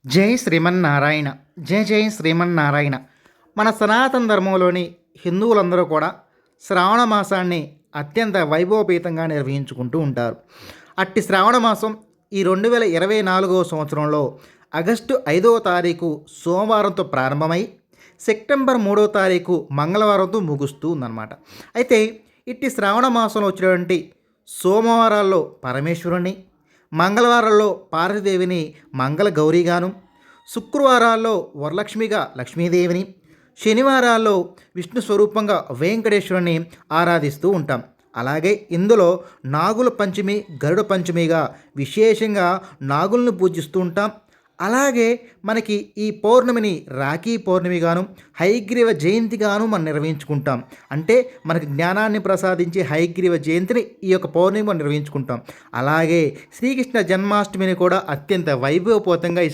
జై శ్రీమన్నారాయణ. జై జై శ్రీమన్నారాయణ. మన సనాతన ధర్మంలోని హిందువులందరూ కూడా శ్రావణ మాసాన్ని అత్యంత వైభవపేతంగా నిర్వహించుకుంటూ ఉంటారు. అట్టి శ్రావణ మాసం ఈ 2024 సంవత్సరంలో ఆగస్టు 5వ తారీఖు సోమవారంతో ప్రారంభమై సెప్టెంబర్ 3వ తారీఖు మంగళవారంతో ముగుస్తూ ఉందన్నమాట. అయితే ఇట్టి శ్రావణ మాసంలో వచ్చినటువంటి సోమవారాల్లో పరమేశ్వరుని, మంగళవారాల్లో పార్వతీదేవిని మంగళ గౌరీగాను, శుక్రవారాల్లో వరలక్ష్మిగా లక్ష్మీదేవిని, శనివారాల్లో విష్ణు స్వరూపంగా వెంకటేశ్వరుని ఆరాధిస్తూ ఉంటాం. అలాగే ఇందులో నాగుల పంచమి, గరుడ పంచమిగా విశేషంగా నాగులను పూజిస్తూ ఉంటాం. అలాగే మనకి ఈ పౌర్ణమిని రాఖీ పౌర్ణమిగాను, హయగ్రీవ జయంతిగాను మనం నిర్వహించుకుంటాం. అంటే మనకి జ్ఞానాన్ని ప్రసాదించే హయగ్రీవ జయంతిని ఈ యొక్క పౌర్ణమి మనం నిర్వహించుకుంటాం. అలాగే శ్రీకృష్ణ జన్మాష్టమిని కూడా అత్యంత వైభవపూతంగా ఈ